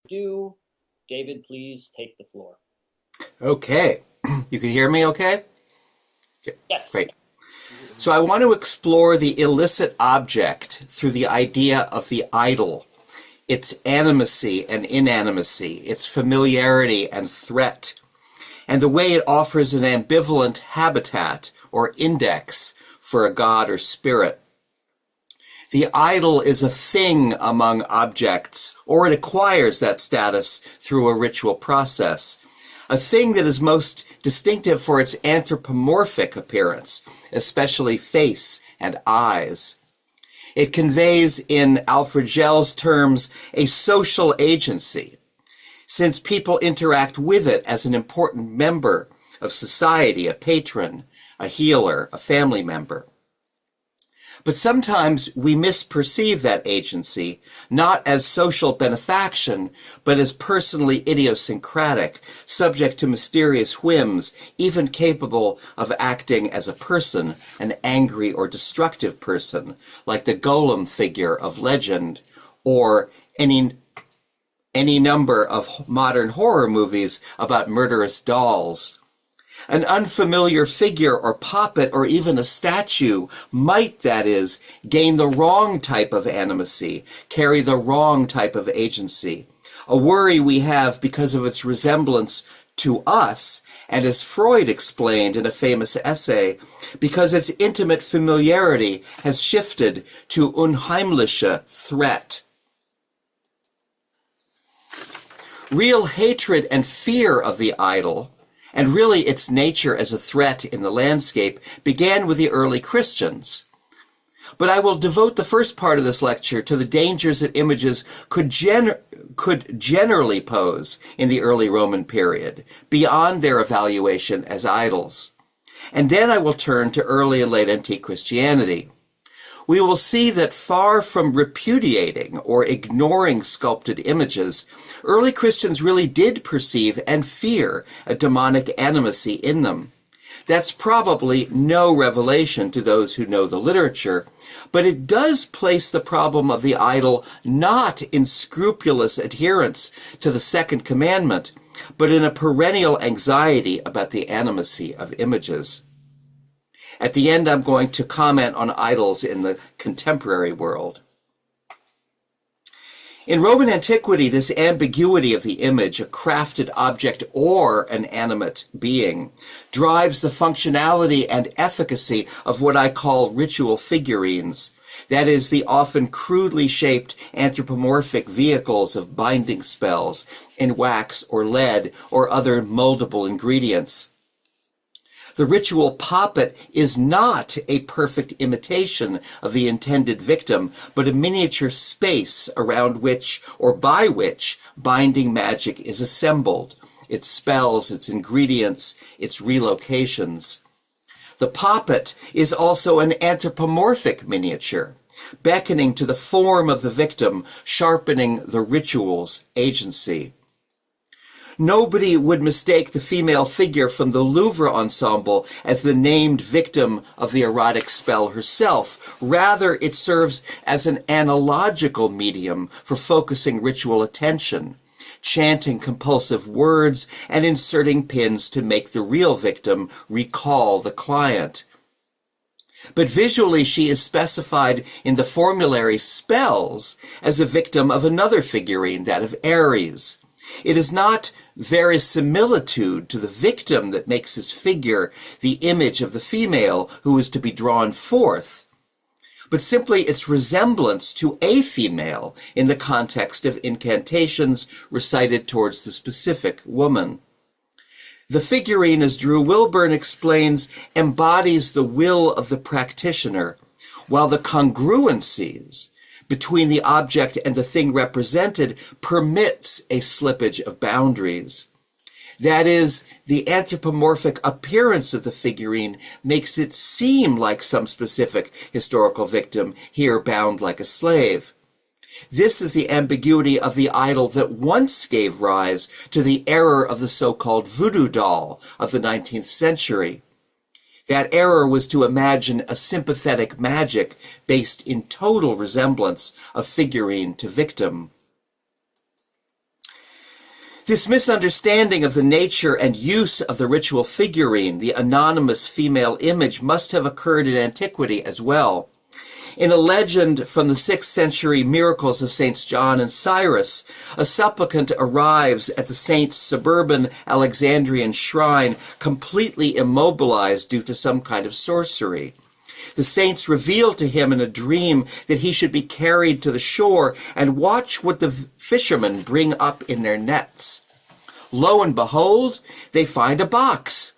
Do. David, please take the floor. Okay. You can hear me okay? Okay, Yes. great. So I want to explore the illicit object through the idea of the idol, its animacy and inanimacy, its familiarity and threat, and the way it offers an ambivalent habitat or index for a god or spirit. The idol is a thing among objects, or it acquires that status through a ritual process. A thing that is most distinctive for its anthropomorphic appearance, especially face and eyes. It conveys, in Alfred Gell's terms, a social agency, since people interact with it as an important member of society, a patron, a healer, a family member. But sometimes we misperceive that agency, not as social benefaction, but as personally idiosyncratic, subject to mysterious whims, even capable of acting as a person, an angry or destructive person, like the golem figure of legend, or any number of modern horror movies about murderous dolls. An unfamiliar figure or puppet or even a statue might, that is, gain the wrong type of animacy, carry the wrong type of agency. A worry we have because of its resemblance to us, and as Freud explained in a famous essay, because its intimate familiarity has shifted to unheimliche threat. Real hatred and fear of the idol, and really its nature as a threat in the landscape, began with the early Christians. But I will devote the first part of this lecture to the dangers that images could generally pose in the early Roman period, beyond their evaluation as idols. And then I will turn to early and late antique Christianity. We will see that far from repudiating or ignoring sculpted images, early Christians really did perceive and fear a demonic animacy in them. That's probably no revelation to those who know the literature, but it does place the problem of the idol not in scrupulous adherence to the second commandment, but in a perennial anxiety about the animacy of images. At the end, I'm going to comment on idols in the contemporary world. In Roman antiquity, this ambiguity of the image, a crafted object or an animate being, drives the functionality and efficacy of what I call ritual figurines. That is, the often crudely shaped anthropomorphic vehicles of binding spells in wax or lead or other moldable ingredients. The ritual puppet is not a perfect imitation of the intended victim, but a miniature space around which or by which binding magic is assembled, its spells, its ingredients, its relocations. The puppet is also an anthropomorphic miniature, beckoning to the form of the victim, sharpening the ritual's agency. Nobody would mistake the female figure from the Louvre ensemble as the named victim of the erotic spell herself. Rather, it serves as an analogical medium for focusing ritual attention, chanting compulsive words, and inserting pins to make the real victim recall the client. But visually, she is specified in the formulary spells as a victim of another figurine, that of Ares. It is not verisimilitude to the victim that makes his figure the image of the female who is to be drawn forth, but simply its resemblance to a female in the context of incantations recited towards the specific woman. The figurine, as Drew Wilburn explains, embodies the will of the practitioner, while the congruencies between the object and the thing represented permits a slippage of boundaries. That is, the anthropomorphic appearance of the figurine makes it seem like some specific historical victim, here bound like a slave. This is the ambiguity of the idol that once gave rise to the error of the so-called voodoo doll of the 19th century. That error was to imagine a sympathetic magic based in total resemblance of figurine to victim. This misunderstanding of the nature and use of the ritual figurine, the anonymous female image, must have occurred in antiquity as well. In a legend from the 6th century miracles of Saints John and Cyrus, a supplicant arrives at the saint's suburban Alexandrian shrine completely immobilized due to some kind of sorcery. The saints reveal to him in a dream that he should be carried to the shore and watch what the fishermen bring up in their nets. Lo and behold, they find a box,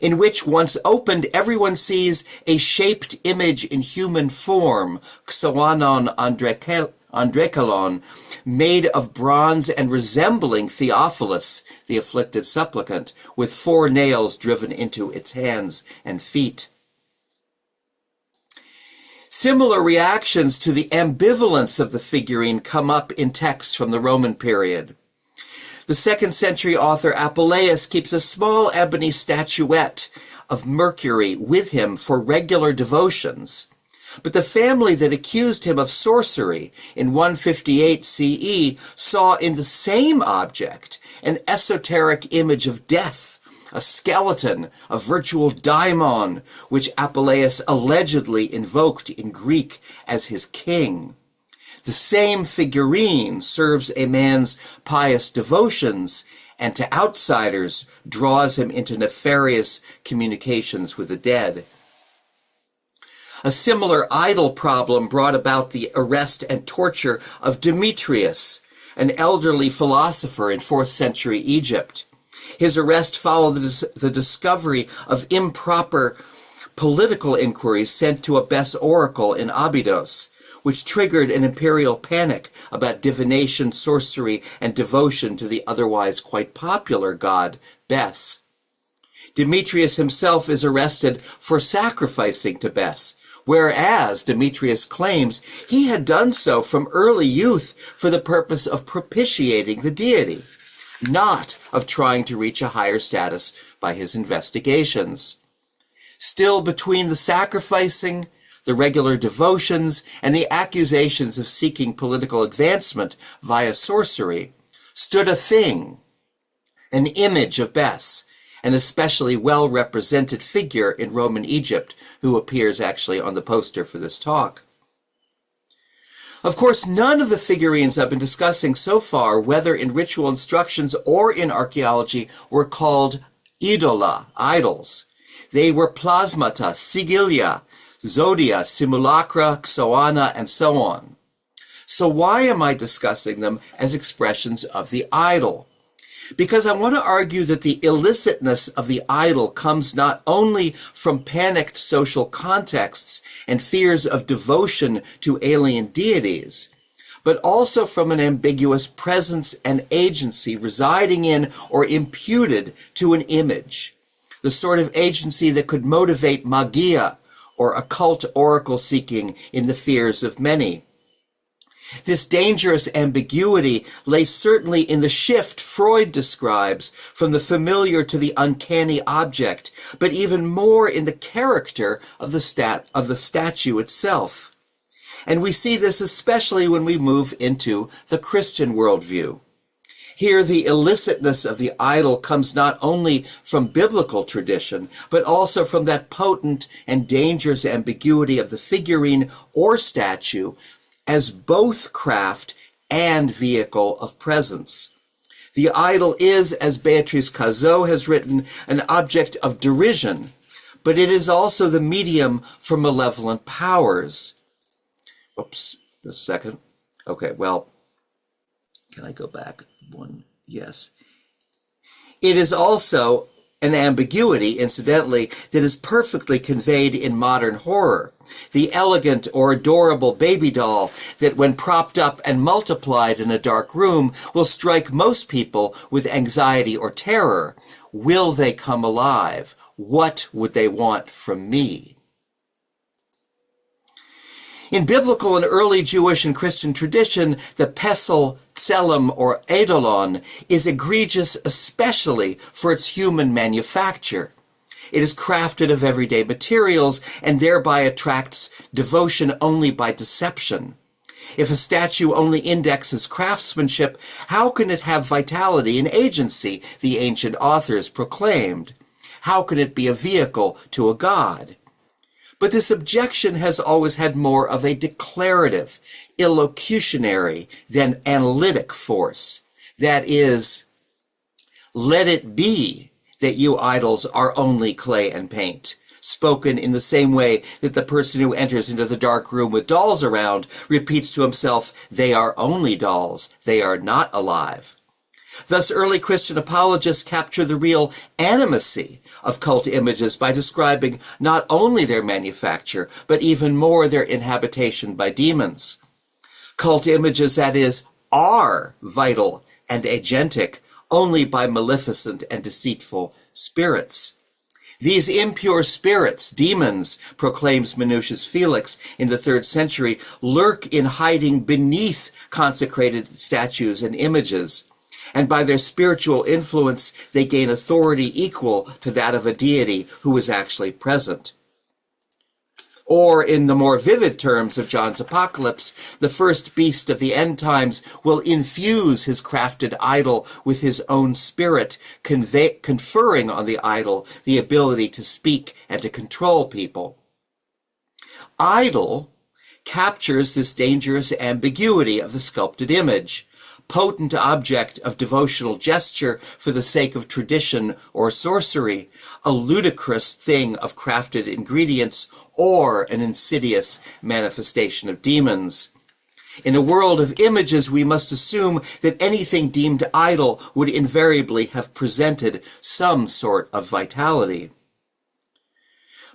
in which, once opened, everyone sees a shaped image in human form, xoanon andrekalon, made of bronze and resembling Theophilus, the afflicted supplicant, with 4 nails driven into its hands and feet. Similar reactions to the ambivalence of the figurine come up in texts from the Roman period. The 2nd century author Apuleius keeps a small ebony statuette of Mercury with him for regular devotions. But the family that accused him of sorcery in 158 CE saw in the same object an esoteric image of death, a skeleton, a virtual daimon, which Apuleius allegedly invoked in Greek as his king. The same figurine serves a man's pious devotions, and to outsiders draws him into nefarious communications with the dead. A similar idol problem brought about the arrest and torture of Demetrius, an elderly philosopher in 4th century Egypt. His arrest followed the discovery of improper political inquiries sent to a Bes oracle in Abydos, which triggered an imperial panic about divination, sorcery, and devotion to the otherwise quite popular god Bes. Demetrius himself is arrested for sacrificing to Bes, whereas Demetrius claims he had done so from early youth for the purpose of propitiating the deity, not of trying to reach a higher status by his investigations. Still, between the sacrificing, the regular devotions, and the accusations of seeking political advancement via sorcery, stood a thing, an image of Bes, an especially well-represented figure in Roman Egypt, who appears actually on the poster for this talk. Of course, none of the figurines I've been discussing so far, whether in ritual instructions or in archaeology, were called idola, idols. They were plasmata, sigilia, zodia, simulacra, xoana, and so on. So why am I discussing them as expressions of the idol? Because I want to argue that the illicitness of the idol comes not only from panicked social contexts and fears of devotion to alien deities, but also from an ambiguous presence and agency residing in or imputed to an image, the sort of agency that could motivate magia, or occult oracle seeking in the fears of many. This dangerous ambiguity lay certainly in the shift Freud describes from the familiar to the uncanny object, but even more in the character of the statue itself. And we see this especially when we move into the Christian worldview. Here, the illicitness of the idol comes not only from biblical tradition, but also from that potent and dangerous ambiguity of the figurine or statue as both craft and vehicle of presence. The idol is, as Beatrice Cazot has written, an object of derision, but it is also the medium for malevolent powers. Oops, just a second. Okay, well, can I go back one? Yes. It is also an ambiguity, incidentally, that is perfectly conveyed in modern horror. The elegant or adorable baby doll that, when propped up and multiplied in a dark room, will strike most people with anxiety or terror. Will they come alive? What would they want from me? In biblical and early Jewish and Christian tradition, the pesel, tselem, or eidolon is egregious especially for its human manufacture. It is crafted of everyday materials and thereby attracts devotion only by deception. If a statue only indexes craftsmanship, how can it have vitality and agency, the ancient authors proclaimed? How can it be a vehicle to a god? But this objection has always had more of a declarative, illocutionary than analytic force. That is, let it be that you idols are only clay and paint, spoken in the same way that the person who enters into the dark room with dolls around repeats to himself, they are only dolls, they are not alive. Thus, early Christian apologists capture the real animacy of cult images by describing not only their manufacture, but even more their inhabitation by demons. Cult images, that is, are vital and agentic only by maleficent and deceitful spirits. These impure spirits, demons, proclaims Minucius Felix in the 3rd century, lurk in hiding beneath consecrated statues and images, and by their spiritual influence they gain authority equal to that of a deity who is actually present. Or, in the more vivid terms of John's Apocalypse, the first beast of the end times will infuse his crafted idol with his own spirit, conferring on the idol the ability to speak and to control people. Idol captures this dangerous ambiguity of the sculpted image, potent object of devotional gesture for the sake of tradition or sorcery, a ludicrous thing of crafted ingredients, or an insidious manifestation of demons. In a world of images, we must assume that anything deemed idol would invariably have presented some sort of vitality.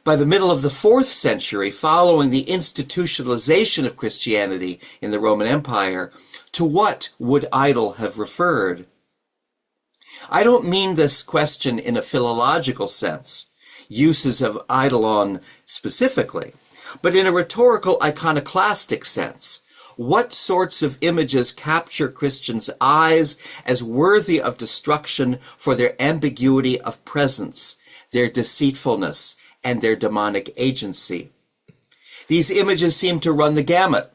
By the middle of the 4th century, following the institutionalization of Christianity in the Roman Empire, to what would idol have referred? I don't mean this question in a philological sense, uses of eidolon specifically, but in a rhetorical iconoclastic sense. What sorts of images capture Christians' eyes as worthy of destruction for their ambiguity of presence, their deceitfulness, and their demonic agency? These images seem to run the gamut,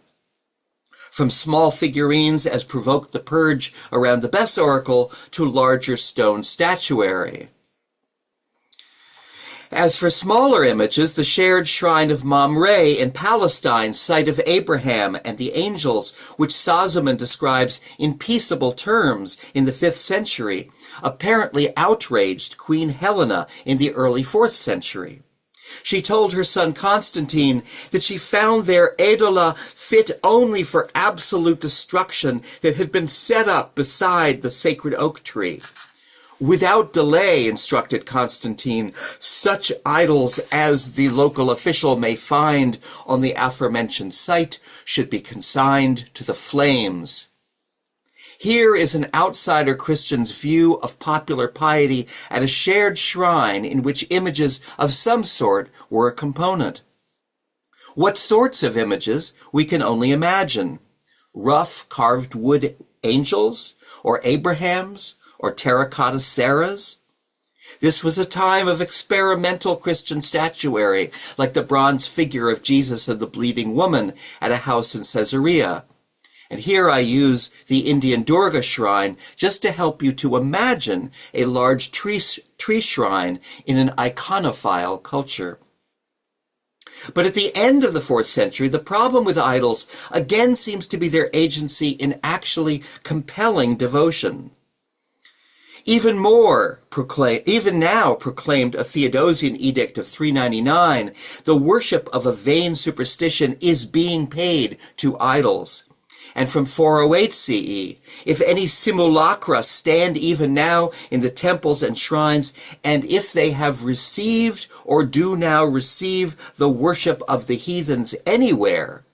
from small figurines as provoked the purge around the Bess oracle to larger stone statuary. As for smaller images, the shared shrine of Mamre in Palestine, site of Abraham and the angels, which Sozomen describes in peaceable terms in the 5th century, apparently outraged Queen Helena in the early 4th century. She told her son Constantine that she found their Eidola fit only for absolute destruction that had been set up beside the sacred oak tree. Without delay, instructed Constantine, such idols as the local official may find on the aforementioned site should be consigned to the flames. Here is an outsider Christian's view of popular piety at a shared shrine in which images of some sort were a component. What sorts of images we can only imagine? Rough carved wood angels, or Abrahams, or terracotta Sarahs? This was a time of experimental Christian statuary, like the bronze figure of Jesus and the bleeding woman at a house in Caesarea. And here I use the Indian Durga shrine just to help you to imagine a large tree shrine in an iconophile culture. But at the end of the 4th century, the problem with idols again seems to be their agency in actually compelling devotion. Even now proclaimed a Theodosian edict of 399, the worship of a vain superstition is being paid to idols. And from 408 CE, if any simulacra stand even now in the temples and shrines, and if they have received or do now receive the worship of the heathens anywhere,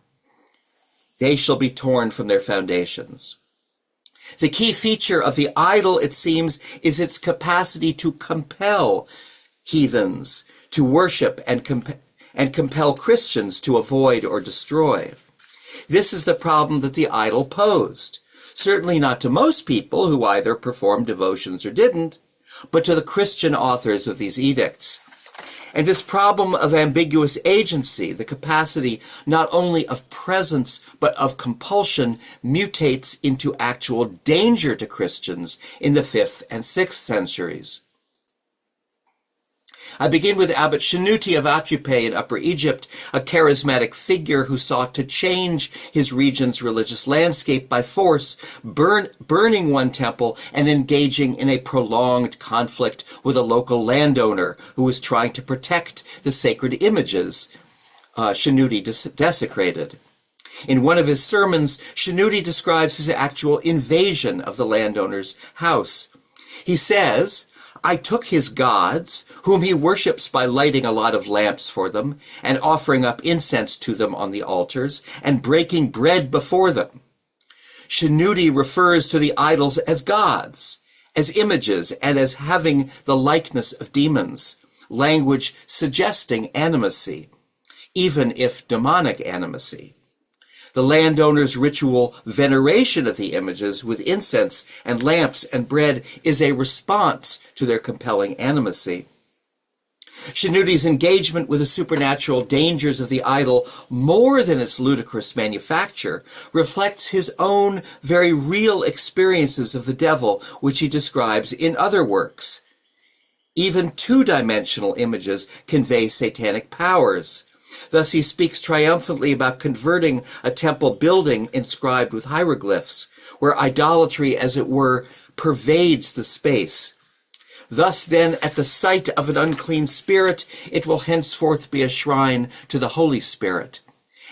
they shall be torn from their foundations. The key feature of the idol, it seems, is its capacity to compel heathens to worship and compel Christians to avoid or destroy. This is the problem that the idol posed, certainly not to most people who either performed devotions or didn't, but to the Christian authors of these edicts. And this problem of ambiguous agency, the capacity not only of presence but of compulsion, mutates into actual danger to Christians in the 5th and 6th centuries. I begin with Abbot Shenuti of Atrupe in Upper Egypt, a charismatic figure who sought to change his region's religious landscape by force, burning one temple and engaging in a prolonged conflict with a local landowner who was trying to protect the sacred images Shenuti desecrated. In one of his sermons, Shenuti describes his actual invasion of the landowner's house. He says, "I took his gods, whom he worships by lighting a lot of lamps for them, and offering up incense to them on the altars, and breaking bread before them." Shenuti refers to the idols as gods, as images, and as having the likeness of demons, language suggesting animacy, even if demonic animacy. The landowner's ritual veneration of the images with incense and lamps and bread is a response to their compelling animacy. Shenuti's engagement with the supernatural dangers of the idol, more than its ludicrous manufacture, reflects his own very real experiences of the devil, which he describes in other works. Even two-dimensional images convey satanic powers. Thus he speaks triumphantly about converting a temple building inscribed with hieroglyphs, where idolatry, as it were, pervades the space. Thus then, at the sight of an unclean spirit, it will henceforth be a shrine to the Holy Spirit.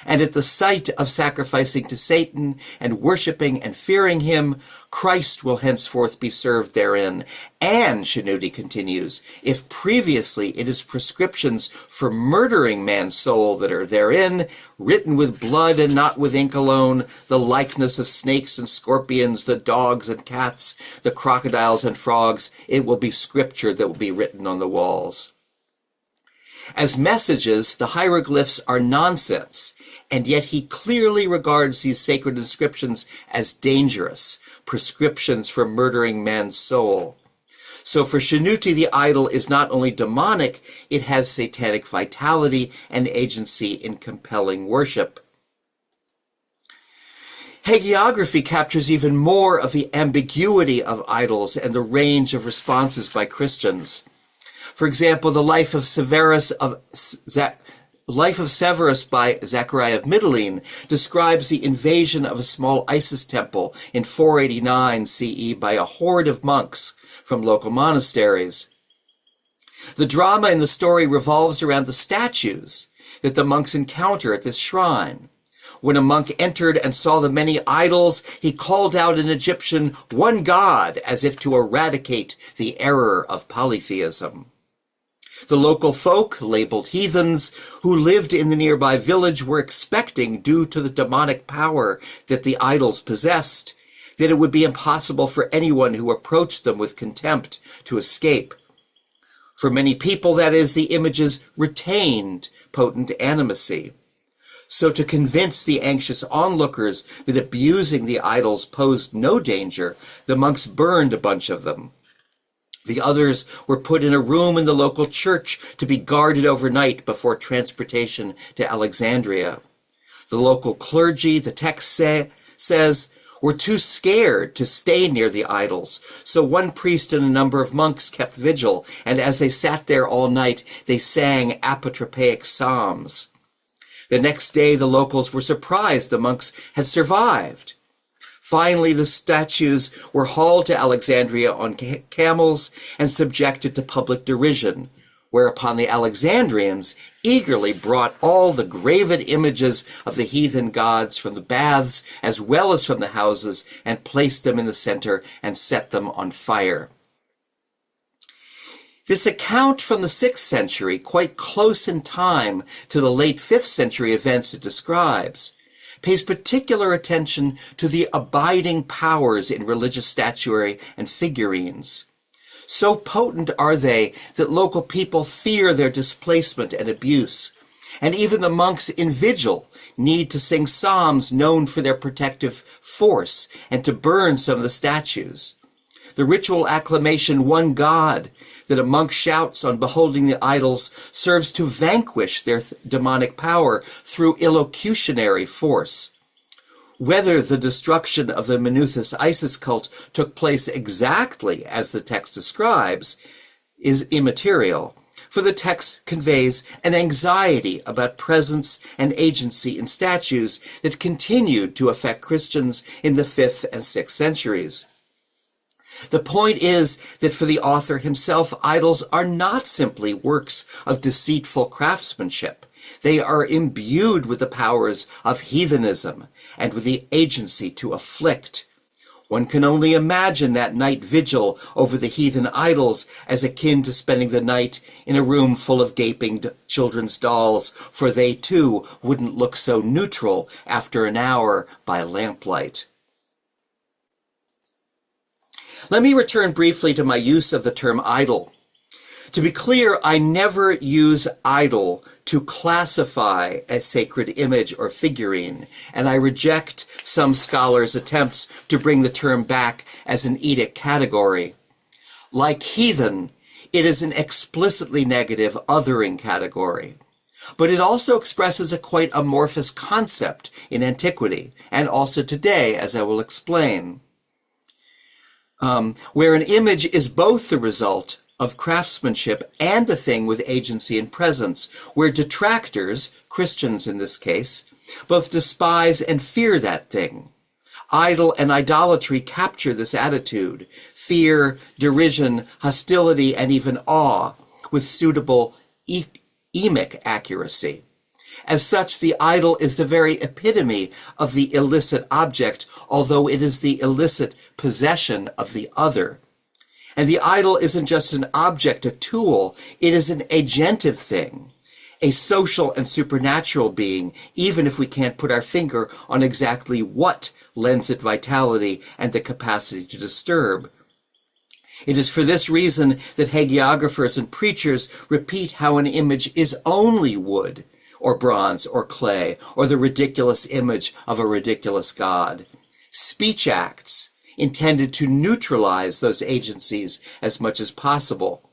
And at the sight of sacrificing to Satan and worshiping and fearing him, Christ will henceforth be served therein. And, Shenuti continues, if previously it is prescriptions for murdering man's soul that are therein, written with blood and not with ink alone, the likeness of snakes and scorpions, the dogs and cats, the crocodiles and frogs, it will be scripture that will be written on the walls. As messages, the hieroglyphs are nonsense, and yet he clearly regards these sacred inscriptions as dangerous, prescriptions for murdering man's soul. So for Shenuti, the idol is not only demonic, it has satanic vitality and agency in compelling worship. Hagiography captures even more of the ambiguity of idols and the range of responses by Christians. For example, the Life of Severus by Zachariah of Mytilene describes the invasion of a small Isis temple in 489 CE by a horde of monks from local monasteries. The drama in the story revolves around the statues that the monks encounter at this shrine. When a monk entered and saw the many idols, he called out in Egyptian, "One God," as if to eradicate the error of polytheism. The local folk, labeled heathens, who lived in the nearby village were expecting, due to the demonic power that the idols possessed, that it would be impossible for anyone who approached them with contempt to escape. For many people, that is, the images retained potent animacy. So to convince the anxious onlookers that abusing the idols posed no danger, the monks burned a bunch of them. The others were put in a room in the local church to be guarded overnight before transportation to Alexandria. The local clergy, the text says, were too scared to stay near the idols, so one priest and a number of monks kept vigil, and as they sat there all night, they sang apotropaic psalms. The next day, the locals were surprised the monks had survived. Finally, the statues were hauled to Alexandria on camels and subjected to public derision, whereupon the Alexandrians eagerly brought all the graven images of the heathen gods from the baths as well as from the houses and placed them in the center and set them on fire. This account from the 6th century, quite close in time to the late 5th century events it describes, pays particular attention to the abiding powers in religious statuary and figurines. So potent are they that local people fear their displacement and abuse, and even the monks in vigil need to sing psalms known for their protective force and to burn some of the statues. The ritual acclamation, "One God," that a monk shouts on beholding the idols serves to vanquish their demonic power through illocutionary force. Whether the destruction of the Manuthis Isis cult took place exactly as the text describes is immaterial, for the text conveys an anxiety about presence and agency in statues that continued to affect Christians in the 5th and 6th centuries. The point is that for the author himself, idols are not simply works of deceitful craftsmanship. They are imbued with the powers of heathenism and with the agency to afflict. One can only imagine that night vigil over the heathen idols as akin to spending the night in a room full of gaping children's dolls, for they too wouldn't look so neutral after an hour by lamplight. Let me return briefly to my use of the term idol. To be clear, I never use idol to classify a sacred image or figurine, and I reject some scholars' attempts to bring the term back as an edict category. Like heathen, it is an explicitly negative othering category, but it also expresses a quite amorphous concept in antiquity, and also today, as I will explain. Where an image is both the result of craftsmanship and a thing with agency and presence, where detractors, Christians in this case, both despise and fear that thing. Idol and idolatry capture this attitude, fear, derision, hostility, and even awe, with suitable emic accuracy. As such, the idol is the very epitome of the illicit object, although it is the illicit possession of the other. And the idol isn't just an object, a tool, it is an agentive thing, a social and supernatural being, even if we can't put our finger on exactly what lends it vitality and the capacity to disturb. It is for this reason that hagiographers and preachers repeat how an image is only wood, or bronze, or clay, or the ridiculous image of a ridiculous god. Speech acts intended to neutralize those agencies as much as possible.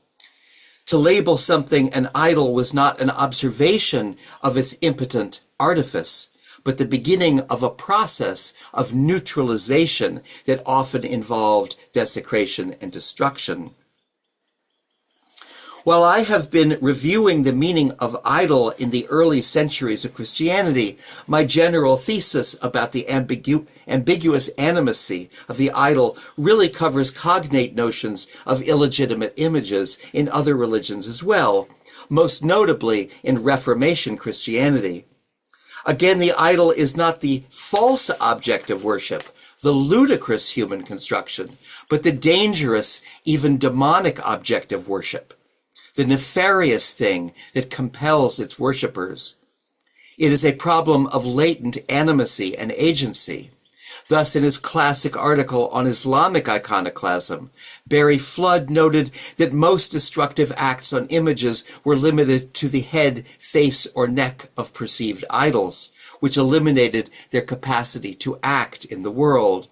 To label something an idol was not an observation of its impotent artifice, but the beginning of a process of neutralization that often involved desecration and destruction. While I have been reviewing the meaning of idol in the early centuries of Christianity, my general thesis about the ambiguous animacy of the idol really covers cognate notions of illegitimate images in other religions as well, most notably in Reformation Christianity. Again, the idol is not the false object of worship, the ludicrous human construction, but the dangerous, even demonic object of worship, the nefarious thing that compels its worshippers. It is a problem of latent animacy and agency. Thus, in his classic article on Islamic iconoclasm, Barry Flood noted that most destructive acts on images were limited to the head, face, or neck of perceived idols, which eliminated their capacity to act in the world.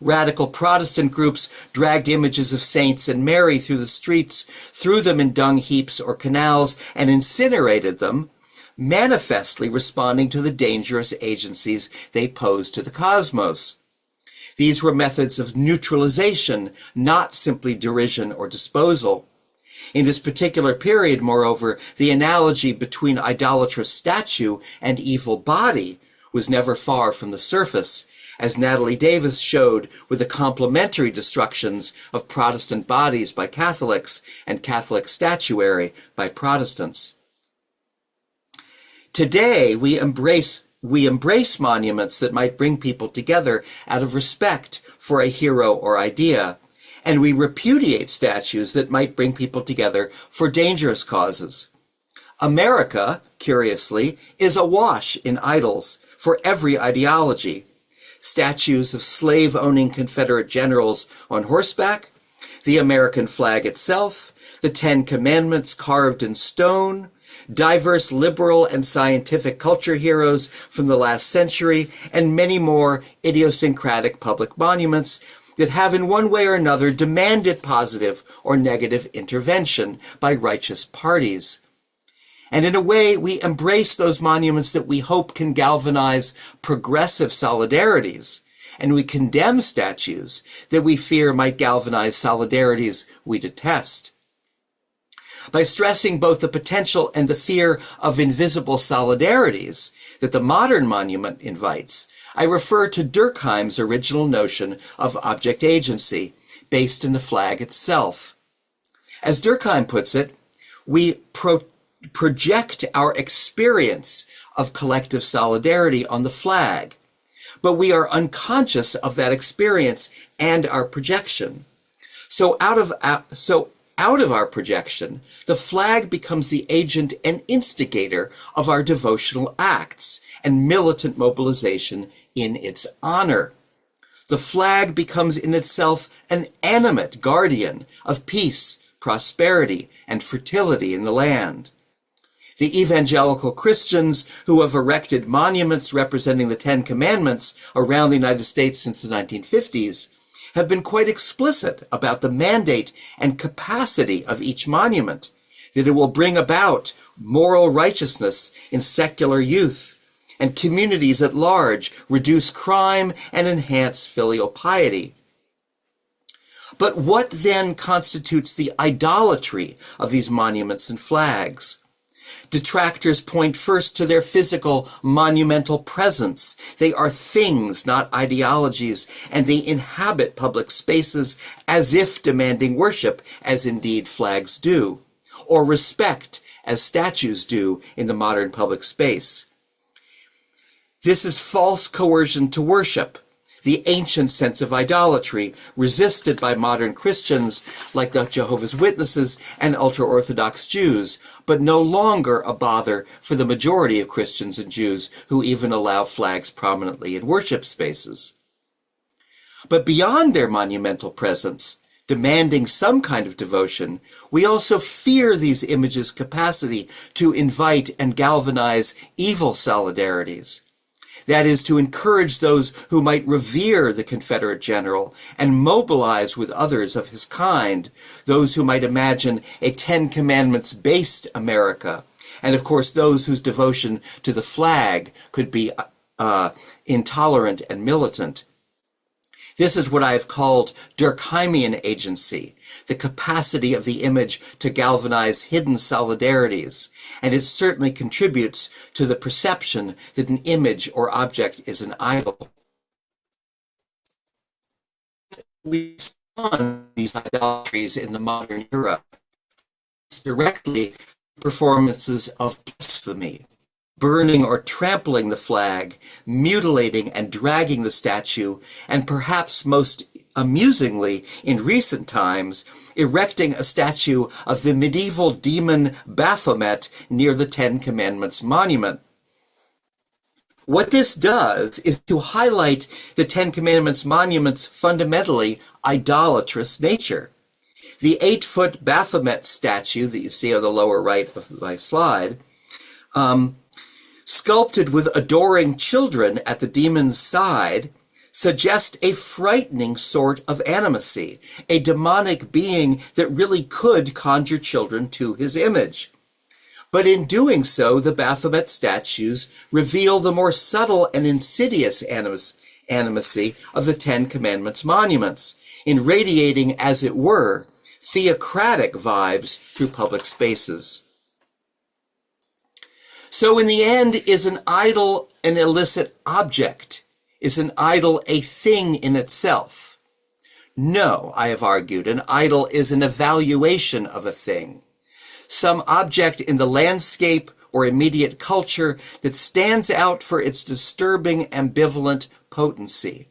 Radical Protestant groups dragged images of saints and Mary through the streets, threw them in dung heaps or canals, and incinerated them, manifestly responding to the dangerous agencies they posed to the cosmos. These were methods of neutralization, not simply derision or disposal. In this particular period, moreover, the analogy between idolatrous statue and evil body was never far from the surface, as Natalie Davis showed with the complementary destructions of Protestant bodies by Catholics and Catholic statuary by Protestants. Today, we embrace monuments that might bring people together out of respect for a hero or idea, and we repudiate statues that might bring people together for dangerous causes. America, curiously, is awash in idols for every ideology. Statues of slave-owning Confederate generals on horseback, the American flag itself, the Ten Commandments carved in stone, diverse liberal and scientific culture heroes from the last century, and many more idiosyncratic public monuments that have in one way or another demanded positive or negative intervention by righteous parties. And in a way, we embrace those monuments that we hope can galvanize progressive solidarities, and we condemn statues that we fear might galvanize solidarities we detest. By stressing both the potential and the fear of invisible solidarities that the modern monument invites, I refer to Durkheim's original notion of object agency, based in the flag itself. As Durkheim puts it, we project our experience of collective solidarity on the flag, but we are unconscious of that experience and our projection. So out of our projection, the flag becomes the agent and instigator of our devotional acts and militant mobilization in its honor. The flag becomes in itself an animate guardian of peace, prosperity, and fertility in the land. The evangelical Christians who have erected monuments representing the Ten Commandments around the United States since the 1950s have been quite explicit about the mandate and capacity of each monument, that it will bring about moral righteousness in secular youth and communities at large, reduce crime, and enhance filial piety. But what then constitutes the idolatry of these monuments and flags? Detractors point first to their physical, monumental presence. They are things, not ideologies, and they inhabit public spaces as if demanding worship, as indeed flags do, or respect, as statues do in the modern public space. This is false coercion to worship, the ancient sense of idolatry, resisted by modern Christians like the Jehovah's Witnesses and ultra-Orthodox Jews, but no longer a bother for the majority of Christians and Jews who even allow flags prominently in worship spaces. But beyond their monumental presence, demanding some kind of devotion, we also fear these images' capacity to invite and galvanize evil solidarities. That is, to encourage those who might revere the Confederate general and mobilize with others of his kind, those who might imagine a Ten Commandments-based America, and of course those whose devotion to the flag could be intolerant and militant. This is what I have called Durkheimian agency, the capacity of the image to galvanize hidden solidarities, and it certainly contributes to the perception that an image or object is an idol. We respond to these idolatries in the modern era directly performances of blasphemy, burning or trampling the flag, mutilating and dragging the statue, and perhaps most amusingly, in recent times, erecting a statue of the medieval demon Baphomet near the Ten Commandments monument. What this does is to highlight the Ten Commandments monument's fundamentally idolatrous nature. The 8-foot Baphomet statue that you see on the lower right of my slide, sculpted with adoring children at the demon's side, suggest a frightening sort of animacy, a demonic being that really could conjure children to his image. But in doing so, the Baphomet statues reveal the more subtle and insidious animacy of the Ten Commandments monuments, in radiating, as it were, theocratic vibes through public spaces. So in the end, is an idol an illicit object? Is an idol a thing in itself? No, I have argued, an idol is an evaluation of a thing, some object in the landscape or immediate culture that stands out for its disturbing ambivalent potency.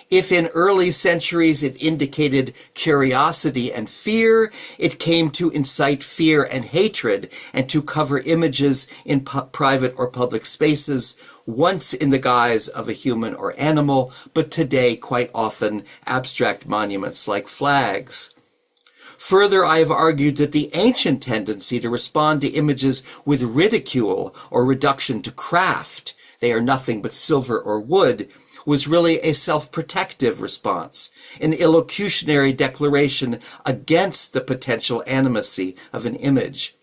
If in early centuries it indicated curiosity and fear, it came to incite fear and hatred and to cover images in private or public spaces, once in the guise of a human or animal, but today quite often abstract monuments like flags. Further, I have argued that the ancient tendency to respond to images with ridicule or reduction to craft, they are nothing but silver or wood, was really a self-protective response, an illocutionary declaration against the potential animacy of an image.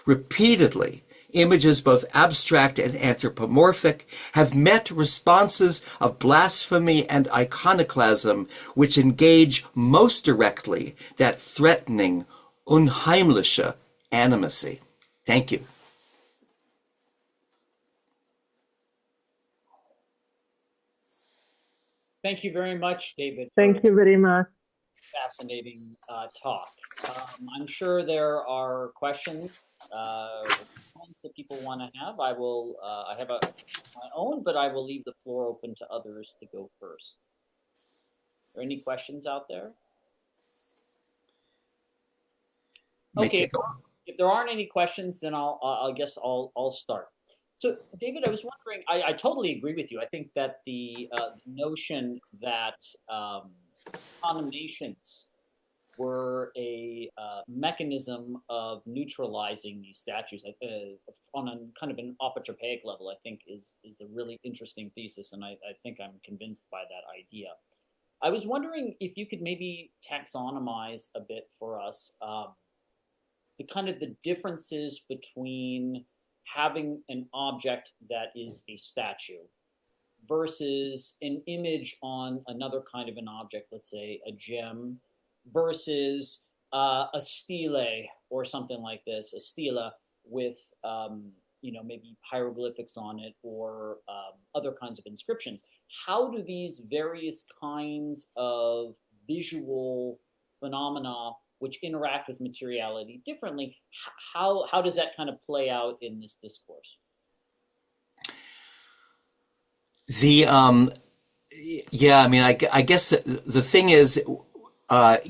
Repeatedly, images both abstract and anthropomorphic have met responses of blasphemy and iconoclasm which engage most directly that threatening, unheimliche animacy. Thank you. Thank you very much, David, for Thank you very much. fascinating talk. I'm sure there are questions or comments that people want to have. I will. I have my own, but I will leave the floor open to others to go first. Are there any questions out there? Okay, if there aren't any questions, then I guess I'll start. So, David, I was wondering. I totally agree with you. I think that the notion that condemnations were a mechanism of neutralizing these statues on a kind of an apotropaic level, I think is a really interesting thesis, and I think I'm convinced by that idea. I was wondering if you could maybe taxonomize a bit for us the kind of the differences between having an object that is a statue versus an image on another kind of an object, let's say a gem, versus a stele or something like this, a stela with maybe hieroglyphics on it or other kinds of inscriptions. How do these various kinds of visual phenomena which interact with materiality differently, how does that kind of play out in this discourse? Yeah, I mean, I guess the thing is,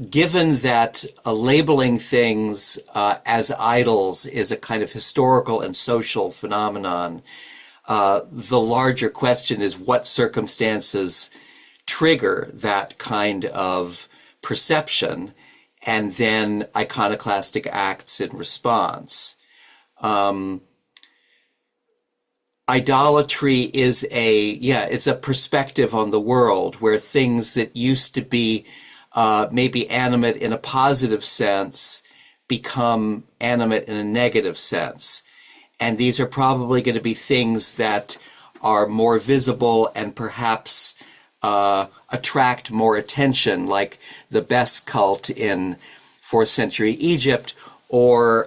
given that labeling things as idols is a kind of historical and social phenomenon, the larger question is what circumstances trigger that kind of perception, and then iconoclastic acts in response. Idolatry is it's a perspective on the world where things that used to be maybe animate in a positive sense become animate in a negative sense. And these are probably going to be things that are more visible and perhaps attract more attention, like the Bes cult in 4th century Egypt, or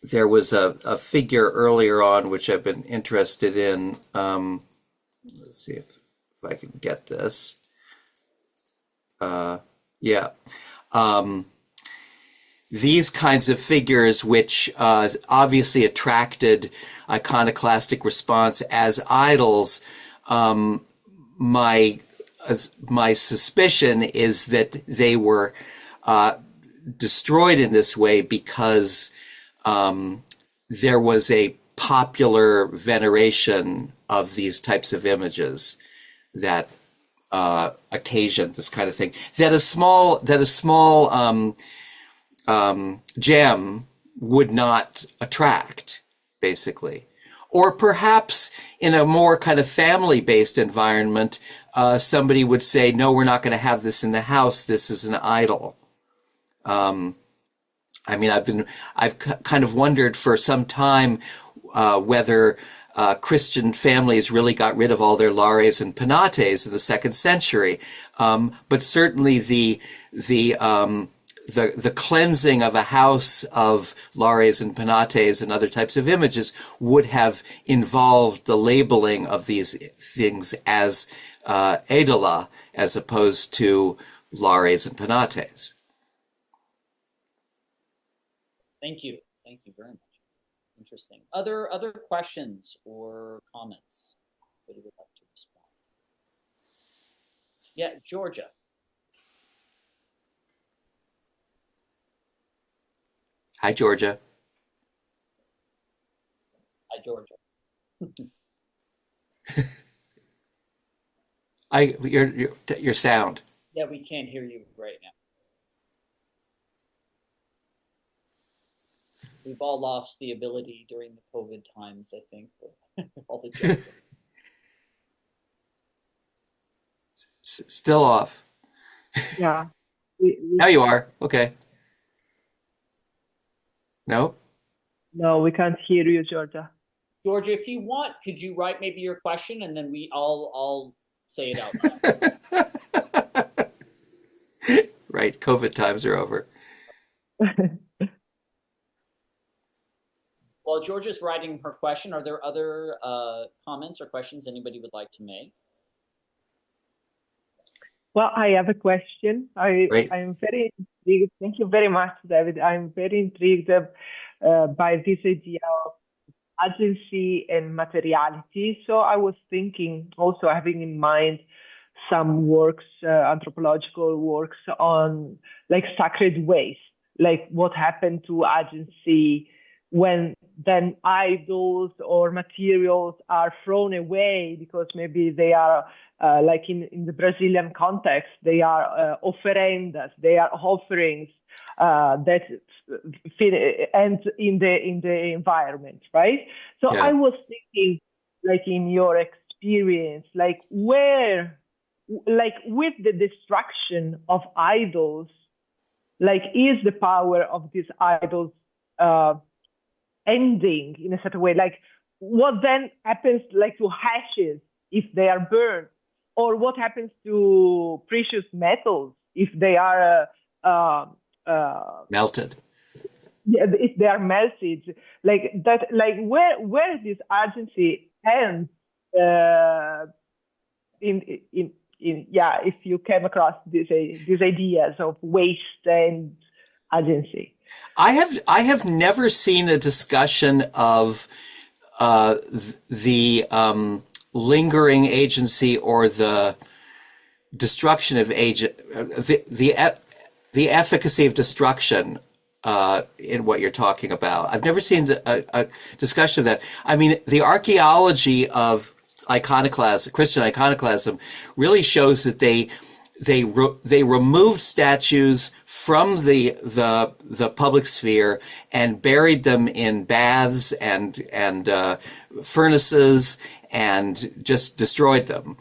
there was a figure earlier on which I've been interested in. Let's see if I can get this. These kinds of figures which obviously attracted iconoclastic response as idols, my suspicion is that they were destroyed in this way because there was a popular veneration of these types of images that occasioned this kind of thing. That a small gem would not attract, basically. Or perhaps in a more kind of family-based environment, somebody would say, no, we're not going to have this in the house. This is an idol. I mean, I've kind of wondered for some time whether Christian families really got rid of all their lares and penates in the 2nd century. But certainly the cleansing of a house of lares and penates and other types of images would have involved the labeling of these things as edola as opposed to lares and penates. Thank you. Thank you very much. Interesting. Other questions or comments that you would like to respond? Yeah, Georgia. Hi, Georgia. Hi, Georgia. Your sound. Yeah, we can't hear you right now. We've all lost the ability during the COVID times, I think, all the jokes. Still off. Yeah. Now you are. Okay. No? No, we can't hear you, Georgia. Georgia, if you want, could you write maybe your question and then I'll say it out loud. Right. COVID times are over. While Georgia's writing her question, are there other comments or questions anybody would like to make? Well, I have a question. Right. I'm very intrigued. Thank you very much, David. I'm very intrigued by this idea of agency and materiality. So I was thinking, also having in mind some works, anthropological works on like sacred waste, like what happened to agency when then idols or materials are thrown away because maybe they are like in the Brazilian context, they are ofrendas, they are offerings that end in the environment, right? So I Yeah. was thinking, like in your experience, like where, like with the destruction of idols, like is the power of these idols uh, ending in a certain way? Like what then happens, like to ashes if they are burned, or what happens to precious metals if they are Melted. if they are melted, like that, like where this agency ends uh, in yeah, if you came across these ideas of waste and agency. I have never seen a discussion of the lingering agency or the destruction of agent, the efficacy of destruction in what you're talking about. I've never seen a discussion of that. I mean, the archaeology of iconoclasm, Christian iconoclasm, really shows that they removed statues from the public sphere and buried them in baths and furnaces and just destroyed them.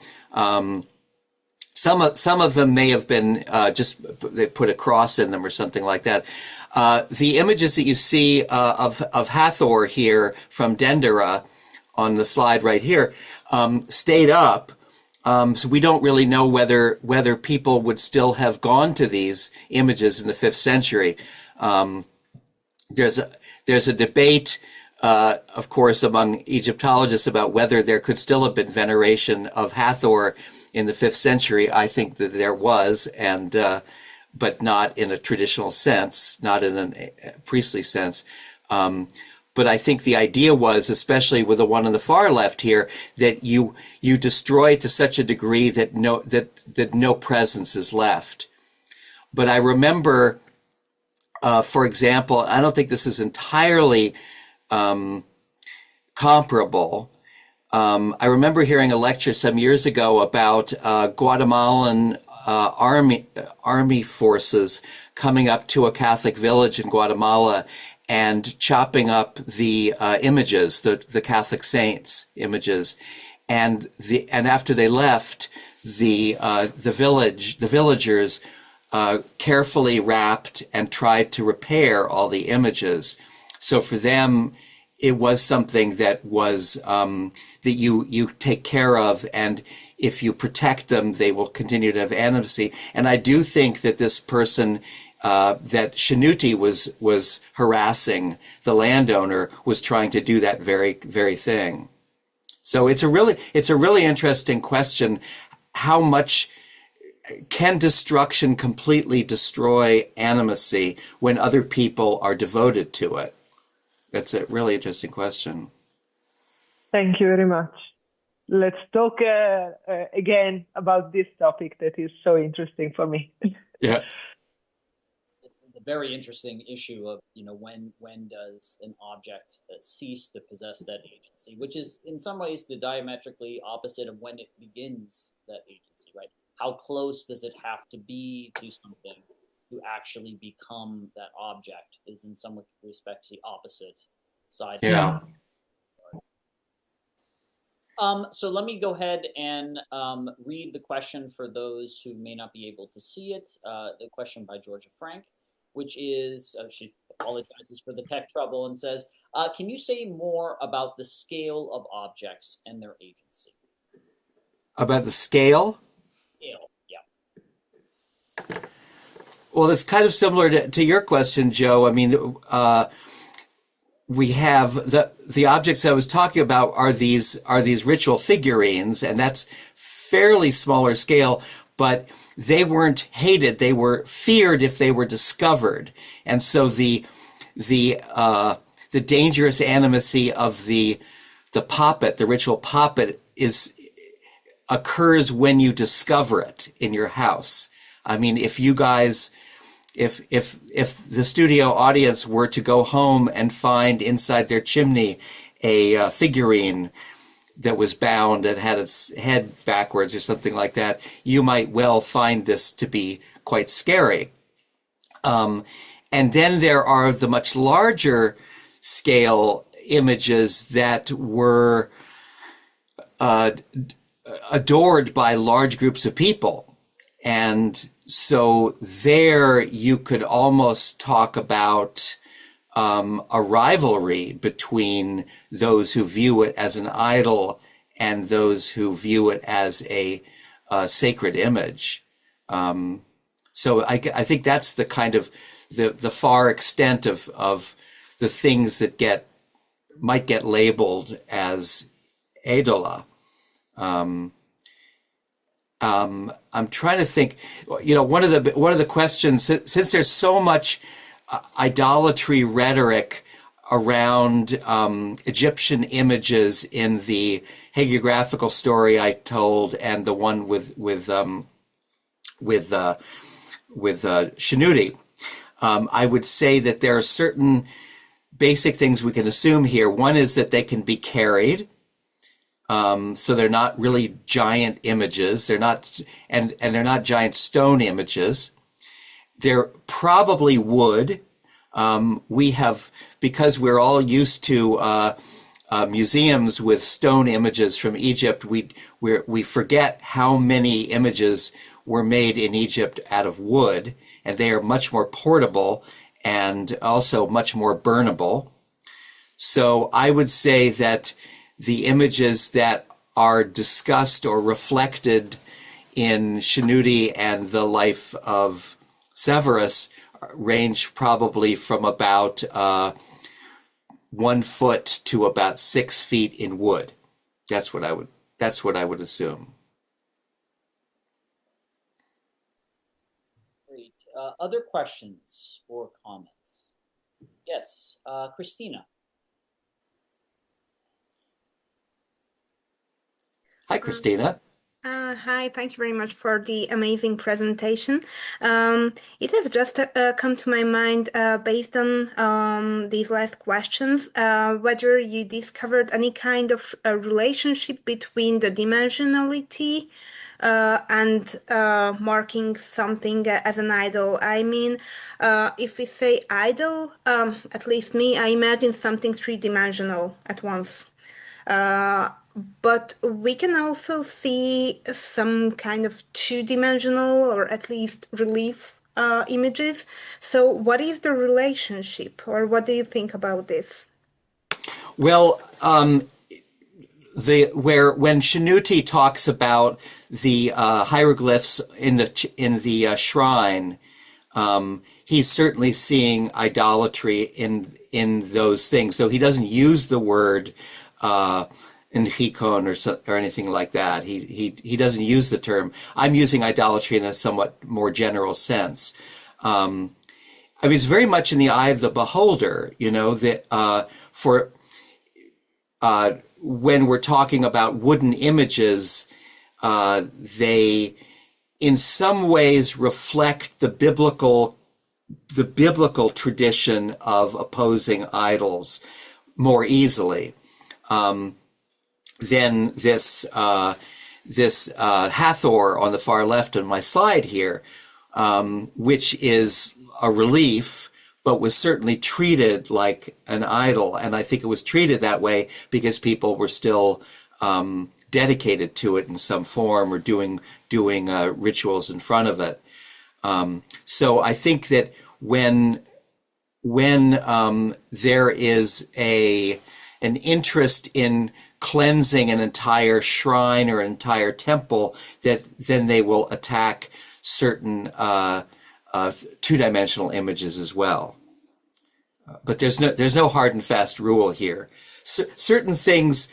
Some of them may have been just they put a cross in them or something like that. The images that you see of Hathor here from Dendera on the slide right here stayed up. So we don't really know whether people would still have gone to these images in the 5th century. There's a debate, of course, among Egyptologists about whether there could still have been veneration of Hathor in the 5th century. I think that there was, and but not in a traditional sense, not in a priestly sense. But I think the idea was, especially with the one on the far left here, that you destroy it to such a degree that no presence is left. But I remember, for example, I don't think this is entirely comparable. I remember hearing a lecture some years ago about Guatemalan army forces coming up to a Catholic village in Guatemala and chopping up the images, the Catholic saints images, and after they left, the villagers carefully wrapped and tried to repair all the images. So for them, it was something that was that you take care of, and if you protect them, they will continue to have animacy. And I do think that this person that Shanuti was harassing, the landowner, was trying to do that very thing. So it's a really interesting question. How much can destruction completely destroy animacy when other people are devoted to it? That's a really interesting question. Thank you very much. Let's talk again about this topic that is so interesting for me. Yeah. It's a very interesting issue of when does an object cease to possess that agency, which is in some ways the diametrically opposite of when it begins that agency, right? How close does it have to be to something to actually become that object is in some respects the opposite side. Yeah. Yeah. So let me go ahead and read the question for those who may not be able to see it. The question by Georgia Frank, which is, she apologizes for the tech trouble and says, can you say more about the scale of objects and their agency? About the scale? Scale, yeah. Well, it's kind of similar to your question, Joe. I mean, we have the objects I was talking about are these ritual figurines, and that's fairly smaller scale, but they weren't hated; they were feared if they were discovered, and so the dangerous animacy of the poppet, the ritual poppet, occurs when you discover it in your house. I mean, if you guys, if the studio audience were to go home and find inside their chimney a figurine that was bound and had its head backwards or something like that, you might well find this to be quite scary. And then there are the much larger scale images that were adored by large groups of people. And so there you could almost talk about a rivalry between those who view it as an idol and those who view it as a sacred image. So I think that's the kind of the far extent of the things that might get labeled as edola. I'm trying to think. You know, one of the questions, since there's so much idolatry rhetoric around Egyptian images in the hagiographical story I told and the one with Shanuti, I would say that there are certain basic things we can assume here. One is that they can be carried. So they're not really giant images. They're not, and they're not giant stone images. They're probably wood. We have, because we're all used to museums with stone images from Egypt, we forget how many images were made in Egypt out of wood, and they are much more portable and also much more burnable. So I would say that the images that are discussed or reflected in Shanuti and the life of Severus range probably from about 1 foot to about 6 feet in wood. That's what I would assume. Great. Other questions or comments? Yes, Christina. Hi, Christina. Hi, thank you very much for the amazing presentation. It has just come to my mind based on these last questions, whether you discovered any kind of relationship between the dimensionality and marking something as an idol. I mean, if we say idol, at least me, I imagine something three-dimensional at once. But we can also see some kind of two-dimensional or at least relief images. So what is the relationship, or what do you think about this? Well, when Shanuti talks about the hieroglyphs in the shrine, he's certainly seeing idolatry in those things. So he doesn't use the word Enchikon or anything like that. He doesn't use the term. I'm using idolatry in a somewhat more general sense. I mean, it's very much in the eye of the beholder, you know, that when we're talking about wooden images, they in some ways reflect the biblical tradition of opposing idols more easily than this Hathor on the far left on my slide here, which is a relief, but was certainly treated like an idol. And I think it was treated that way because people were still dedicated to it in some form or doing rituals in front of it. So I think that when there is an interest in cleansing an entire shrine or an entire temple, that then they will attack certain two-dimensional images as well. But there's no hard and fast rule here. Certain things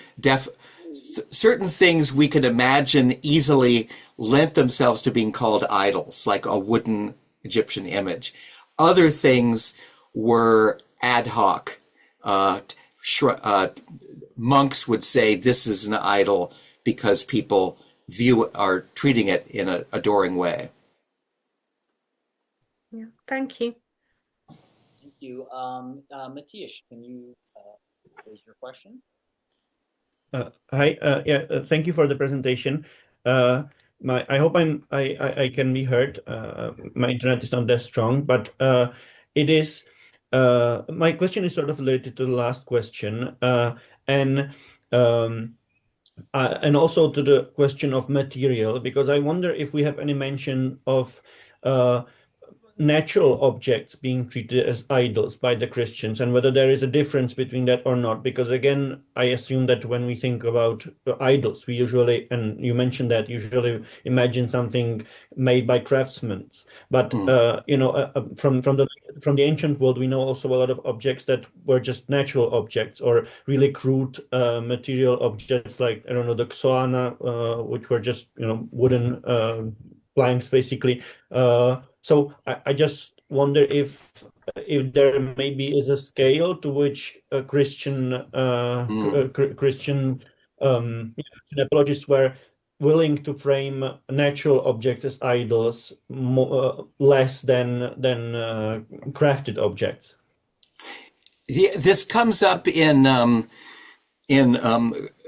we could imagine easily lent themselves to being called idols, like a wooden Egyptian image. Other things were ad hoc. Monks would say this is an idol because people are treating it in an adoring way. Yeah, thank you. Thank you. Matthias, can you raise your question? Hi. Thank you for the presentation. I hope I can be heard. My internet is not that strong, but it is. My question is sort of related to the last question, and also to the question of material, because I wonder if we have any mention of natural objects being treated as idols by the Christians, and whether there is a difference between that or not. Because again, I assume that when we think about idols, we usually, and you mentioned that, usually imagine something made by craftsmen. But from the ancient world, we know also a lot of objects that were just natural objects or really crude material objects, like, I don't know, the xoana, which were just wooden planks basically. So I just wonder if there maybe is a scale to which Christian apologists were willing to frame natural objects as idols less than crafted objects. This comes up in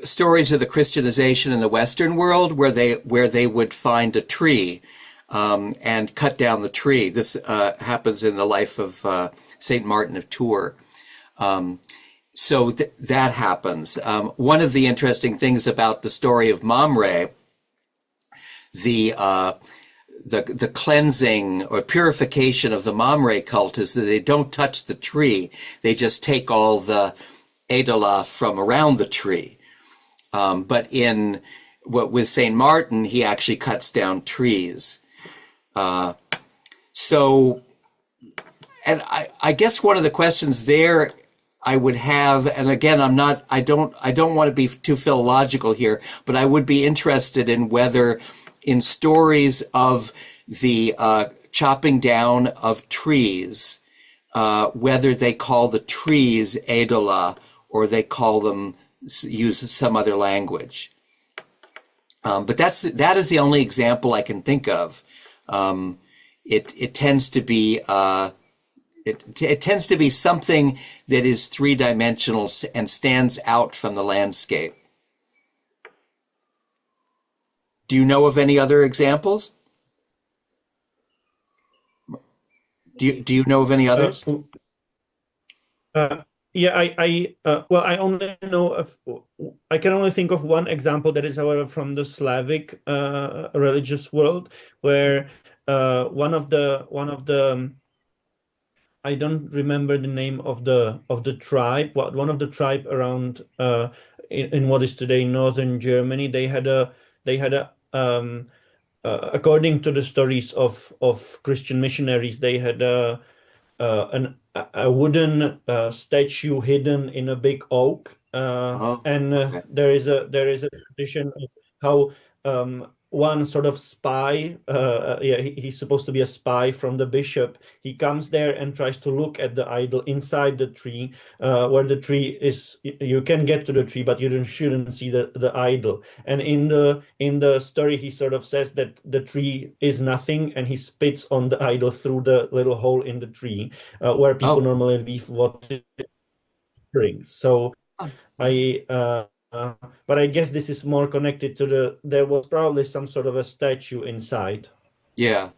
stories of the Christianization in the Western world, where they would find a tree and cut down the tree. This happens in the life of Saint Martin of Tours. So that happens. One of the interesting things about the story of Mamre, the cleansing or purification of the Mamre cult, is that they don't touch the tree. They just take all the Eidola from around the tree. But with Saint Martin, he actually cuts down trees. And I guess one of the questions there I would have, and again, I don't want to be too philological here, but I would be interested in whether in stories of the chopping down of trees, whether they call the trees Eidola or they use some other language. But that is the only example I can think of. It tends to be it tends to be something that is three-dimensional and stands out from the landscape. Do you know of any other examples? Do you know of any others? Yeah, I only know of. I can only think of one example that is, however, from the Slavic religious world, where one of the I don't remember the name of the tribe. One of the tribe around in what is today northern Germany, they had a according to the stories of Christian missionaries, they had a wooden statue hidden in a big oak, and there is a tradition of how one sort of spy, he's supposed to be a spy from the bishop. He comes there and tries to look at the idol inside the tree, where the tree is. You can get to the tree, but you shouldn't see the idol. And in the story, he sort of says that the tree is nothing, and he spits on the idol through the little hole in the tree, where people normally leave water drinks. So but I guess this is more connected to there was probably some sort of a statue inside. Yeah,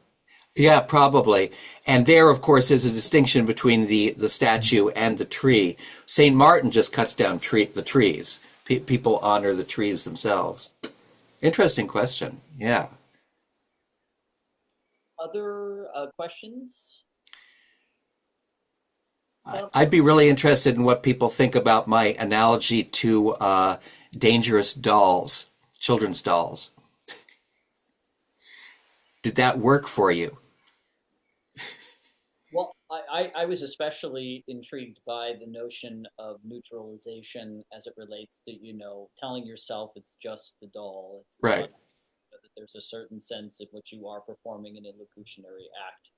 probably. And there, of course, is a distinction between the statue and the tree. Saint Martin just cuts down the trees. people honor the trees themselves. Interesting question. Yeah. Other questions? I'd be really interested in what people think about my analogy to dangerous dolls, children's dolls. Did that work for you? Well, I was especially intrigued by the notion of neutralization as it relates to, telling yourself it's just the doll. It's Right. not that there's a certain sense in which you are performing an illocutionary act.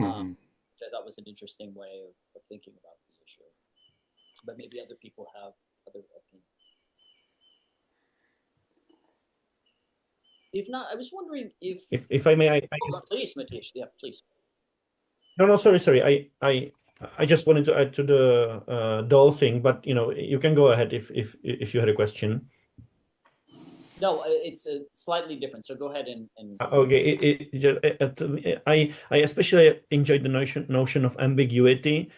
Mm-hmm. Which I thought was an interesting way of thinking about the issue. But maybe other people have other opinions. If not, I was wondering If I may, I Oh, please, Matish. Yeah, please. no, sorry. I just wanted to add to the doll thing, but you can go ahead if you had a question. No, it's slightly different. So go ahead and. Okay, I especially enjoyed the notion of ambiguity,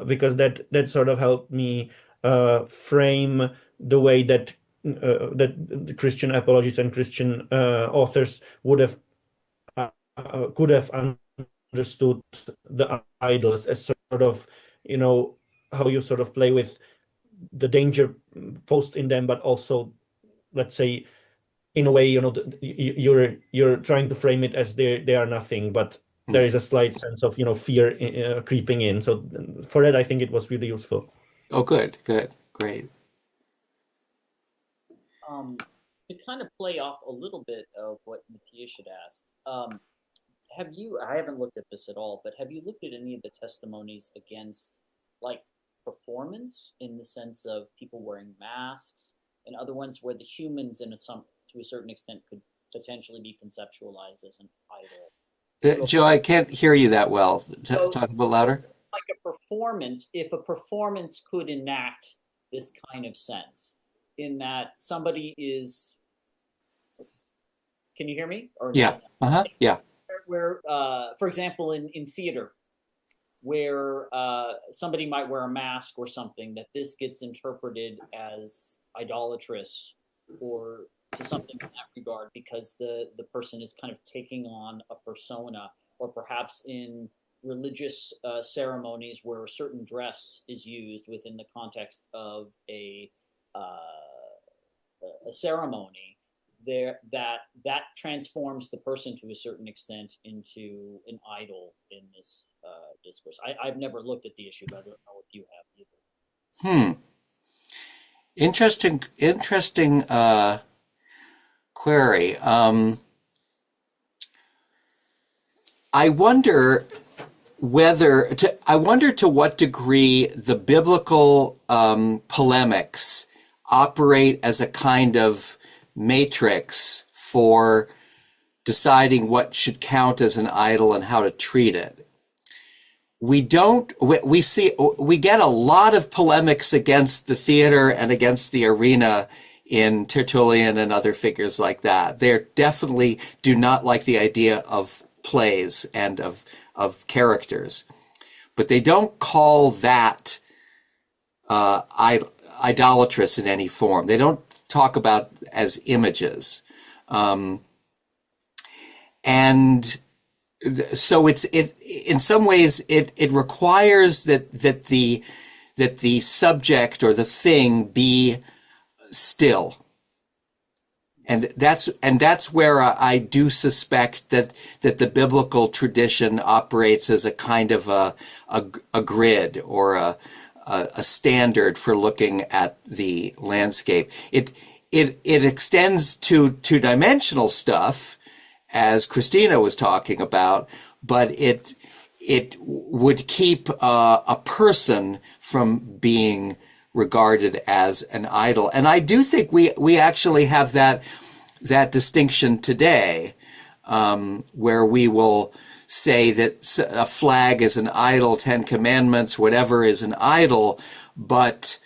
because that sort of helped me frame the way that that the Christian apologists and Christian authors would have could have understood the idols as sort of, how you sort of play with the danger posed in them, but also, let's say, in a way, you're trying to frame it as they are nothing, but there is a slight sense of fear creeping in. So for that, I think it was really useful. Oh, good, great. To kind of play off a little bit of what Matthias had asked, I haven't looked at this at all, but have you looked at any of the testimonies against like performance in the sense of people wearing masks and other ones where the humans to a certain extent could potentially be conceptualized as an idol? Joe, I can't hear you that well. Talk a bit louder. Like a performance, if a performance could enact this kind of sense, in that somebody is. Can you hear me? Or yeah. Yeah. Where, for example, in theater, where somebody might wear a mask or something, that this gets interpreted as idolatrous or to something in that regard because the person is kind of taking on a persona, or perhaps in religious ceremonies where a certain dress is used within the context of a ceremony, that transforms the person to a certain extent into an idol in this discourse. I've never looked at the issue, but I don't know if you have either. Interesting query. I wonder to what degree the biblical polemics operate as a kind of matrix for deciding what should count as an idol and how to treat it. We get a lot of polemics against the theater and against the arena in Tertullian and other figures like that. They definitely do not like the idea of plays and of characters, but they don't call that idolatrous in any form. They don't talk about as images, and so it in some ways it requires that the subject or the thing be still. And that's where I do suspect that the biblical tradition operates as a kind of a grid or a standard for looking at the landscape. It extends to two-dimensional stuff, as Christina was talking about, but it would keep a person from being regarded as an idol. And I do think we actually have that distinction today, where we will say that a flag is an idol, 10 Commandments, whatever is an idol, but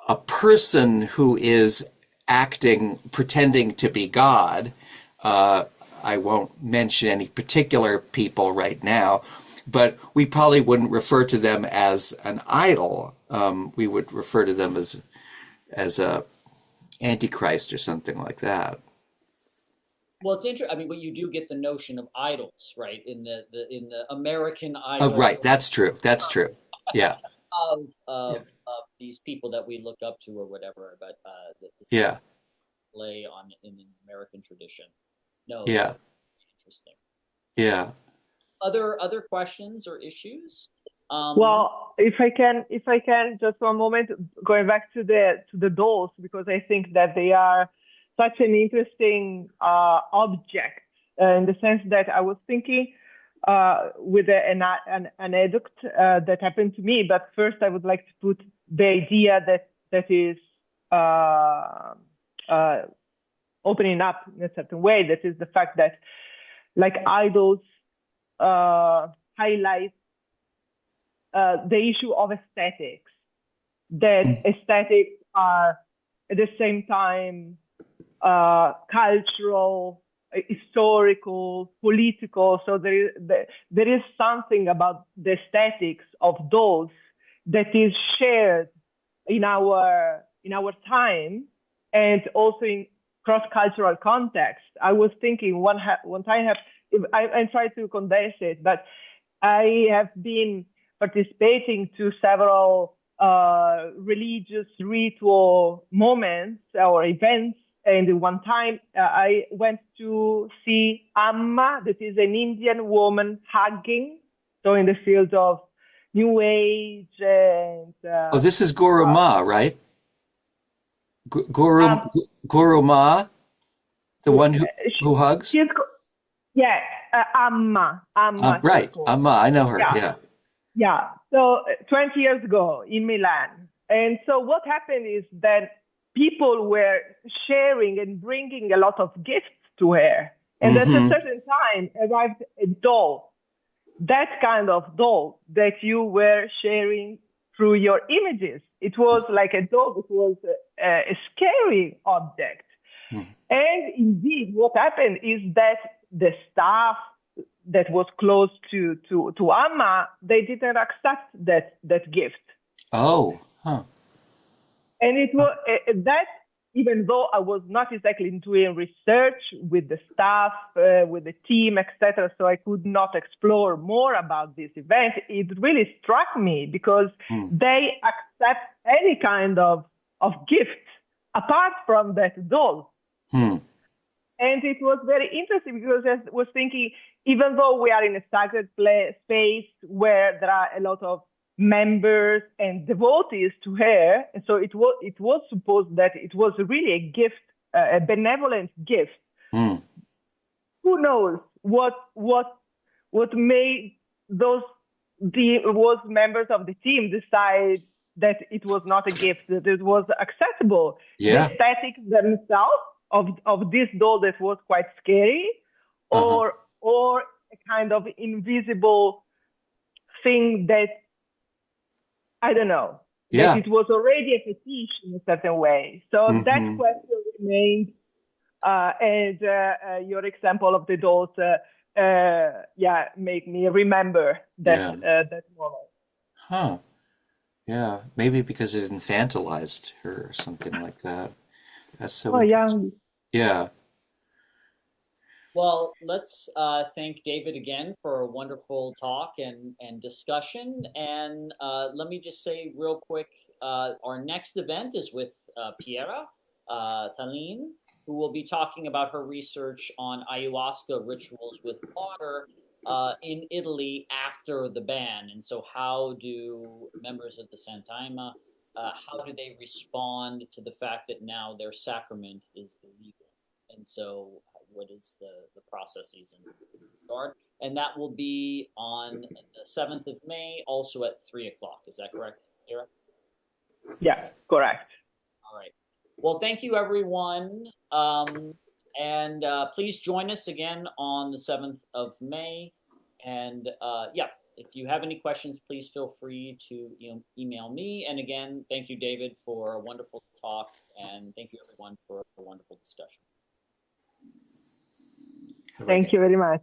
a person who is pretending to be God, I won't mention any particular people right now, but we probably wouldn't refer to them as an idol. We would refer to them as Antichrist or something like that. Well, it's interesting. I mean, but you do get the notion of idols, right? In the American Oh, right. Idol That's true. That's true. Yeah. of these people that we look up to or whatever, but the same Yeah. play on in the American tradition. No, this is Yeah. interesting. Yeah. Other questions or issues? Well, if I can, just one moment, going back to the dolls, because I think that they are such an interesting object in the sense that I was thinking with an anecdote that happened to me. But first, I would like to put the idea that is uh, opening up in a certain way. That is the fact that, like, idols highlight the issue of aesthetics, that aesthetics are at the same time cultural, historical, political. So there is something about the aesthetics of those that is shared in our time, and also in cross-cultural context. I was thinking one time, I'm trying to condense it, but I have been participating to several religious ritual moments or events. And one time I went to see Amma, that is an Indian woman hugging, so in the field of New Age and Oh, this is Guru Ma, right? Guru um, Guru Ma, the one who she, hugs. she's yeah, Amma she's Right, called. Amma. I know her. Yeah. Yeah. Yeah, so 20 years ago in Milan. And so what happened is that people were sharing and bringing a lot of gifts to her. And at a Mm-hmm. certain time arrived a doll, that kind of doll that you were sharing through your images. It was like a doll that was a scary object. And indeed, what happened is that the staff that was close to Amma, they didn't accept that gift. Oh, huh. And it was that, even though I was not exactly doing research with the staff, with the team, etc., so I could not explore more about this event, it really struck me because they accept any kind of gift apart from that doll. Hmm. And it was very interesting because I was thinking, even though we are in a sacred space where there are a lot of members and devotees to her, and so it was supposed that it was really a gift, a benevolent gift. Hmm. Who knows what made those members of the team decide that it was not a gift, that it was acceptable. The Yeah. aesthetics themselves of this doll that was quite scary, Uh-huh. or a kind of invisible thing that, I don't know, that Yeah. it was already a fetish in a certain way. So that Mm-hmm. question remained, and your example of the dolls, make me remember that Yeah. that moment. Huh. Yeah. Maybe because it infantilized her or something like that. That's so Oh yeah, interesting. Yeah. Well, let's thank David again for a wonderful talk and discussion. And let me just say real quick, our next event is with Piera Tallinn, who will be talking about her research on ayahuasca rituals with water in Italy after the ban. And so how do members of the Sant'Anima, how do they respond to the fact that now their sacrament is illegal? And so what is the processes in regard? And that will be on the 7th of May, also at 3 o'clock. Is that correct, Eric? yeah, correct. All right. Well, thank you, everyone. And please join us again on the 7th of May. And yeah, if you have any questions, please feel free to email me. And again, thank you, David, for a wonderful talk. And thank you, everyone, for a wonderful discussion. Thank you very much.